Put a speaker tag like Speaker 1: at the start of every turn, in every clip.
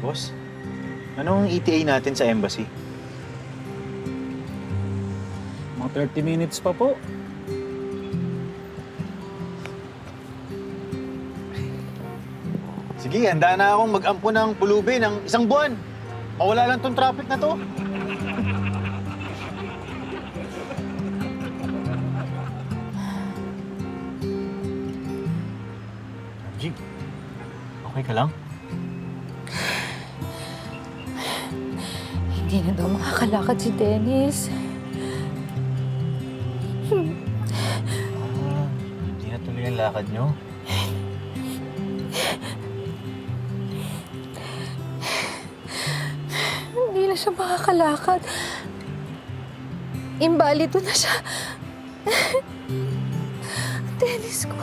Speaker 1: Boss, anong ETA natin sa embassy?
Speaker 2: Mga 30 minutes pa po.
Speaker 1: Sige, handa na akong mag-ampo ng pulubi ng 1 buwan. Mawala lang tong traffic na to. G, okay ka lang?
Speaker 3: Hindi na daw makakalakad si Dennis.
Speaker 1: Hindi na tuloy ang lakad nyo.
Speaker 3: Hindi na siya makakalakad. Imbalido na siya. Dennis ko.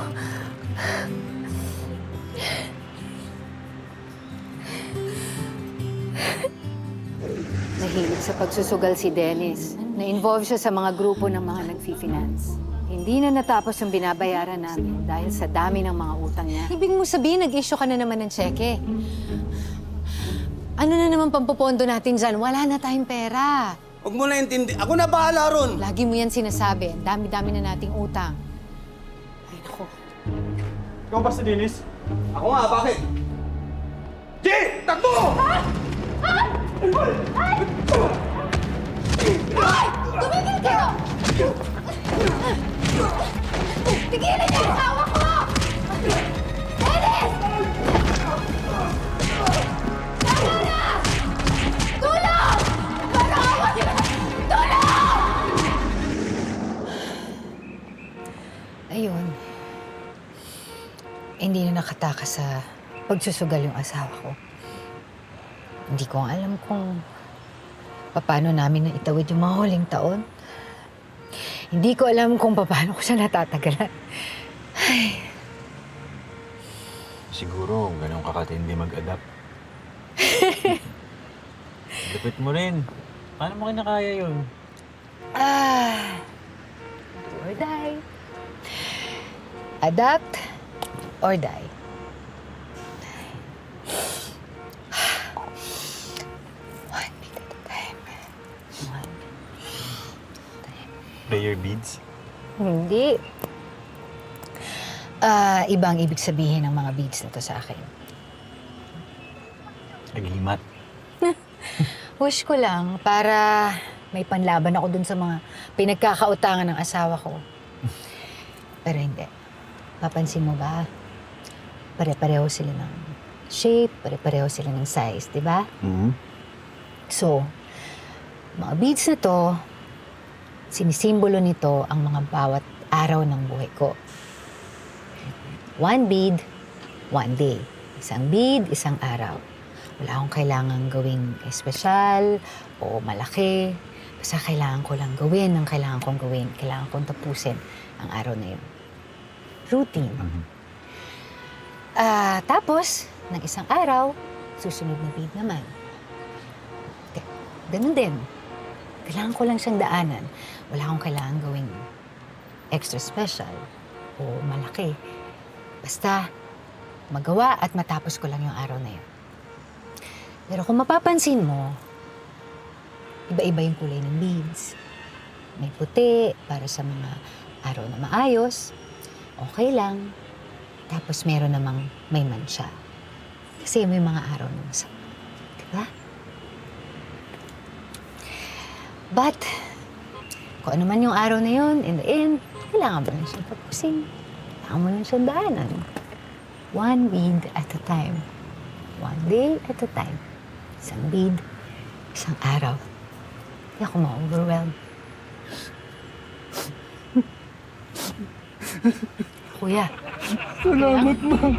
Speaker 3: Nahilig sa pagsusugal si Dennis. Na-involve siya sa mga grupo ng mga nag-finance. Hindi na natapos yung binabayaran namin dahil sa dami ng mga utang niya.
Speaker 4: Ibig mo sabihin, nag-issue ka na naman ng cheque. Ano na naman pampopondo natin dyan? Wala na tayong pera.
Speaker 5: Huwag mo na intindi. Ako na bahala ron.
Speaker 4: Lagi mo yan sinasabi. Ang dami-dami na nating utang. Ay, naku.
Speaker 2: Ikaw ba si Dennis?
Speaker 5: Ako nga, bakit? G! Takbo!
Speaker 3: Tumigil kayo! Tigilan niyo ang asawa ko! Dennis! Tama na! Tulong! Parawan niyo! Tulong!
Speaker 4: Ayun. Hindi na nakatakas sa pagsusugal yung asawa ko. Hindi ko alam kung paano namin na itawid yung mga huling taon. Hindi ko alam kung paano ko siya natatagalan. Ay.
Speaker 1: Siguro, ganun kakatindi mag-adapt. Lupit mo rin. Paano mo kinakaya yun?
Speaker 4: Do or die. Adapt or die. One bit at a time. One bit at a time.
Speaker 1: Prayer beads?
Speaker 4: Hindi. Ibang ibig sabihin ng mga beads na to sa akin.
Speaker 1: Naglimat.
Speaker 4: Wish ko lang para may panlaban ako dun sa mga pinagkakautangan ng asawa ko. Pero hindi. Papansin mo ba? Pare-pareho sila ng shape, pare-pareho sila ng size, di ba?
Speaker 1: Mm-hmm.
Speaker 4: So, mga beads na to, sinisimbolo nito ang mga bawat araw ng buhay ko. One bead, one day. Isang bead, isang araw. Wala akong kailangan gawing espesyal o malaki. Basta kailangan ko lang gawin ang kailangan kong gawin. Kailangan kong tapusin ang araw na yun. Routine.
Speaker 1: Mm-hmm.
Speaker 4: Tapos, ng isang araw, susunod na bead naman. Ganun din. Kailangan ko lang siyang daanan. Wala akong kailangan gawing extra special o malaki. Basta, magawa at matapos ko lang yung araw na yun. Pero kung mapapansin mo, iba-iba yung kulay ng beads. May puti para sa mga araw na maayos. Okay lang. Tapos meron namang may mansya. Kasi may mga araw na masama. Diba? But, kung ano man yung araw na yun, in the end, kailangan mo lang siyang tapusin. Kailangan mo lang siyang daanan. One bead at a time. One day at a time. Isang bead, isang araw. Hindi ako ma-overwhelm. Kuya.
Speaker 2: Salamat, ma'am.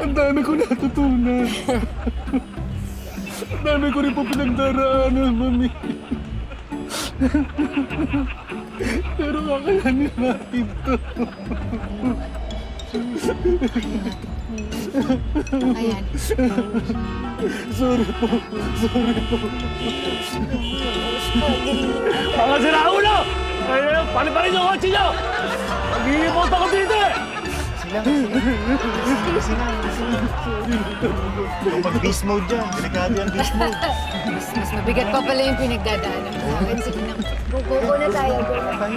Speaker 2: Ang dami ko natutunan. Ang dami ko rin po pinagdaraanan, mami. Pero kakayanin natin to.
Speaker 4: Ayan.
Speaker 2: Sorry po. Mga siraulo! Kaya paliparin yung kotse nyo! Mag-iipot ako dito eh!
Speaker 1: lang. Easy na. Yung mag-beast mode dyan. Delikado yan, beast mode.
Speaker 3: Mas mabigat pa pala yung pinagdadaanan mo sa akin. Sige na. Go na tayo. Go na tayo.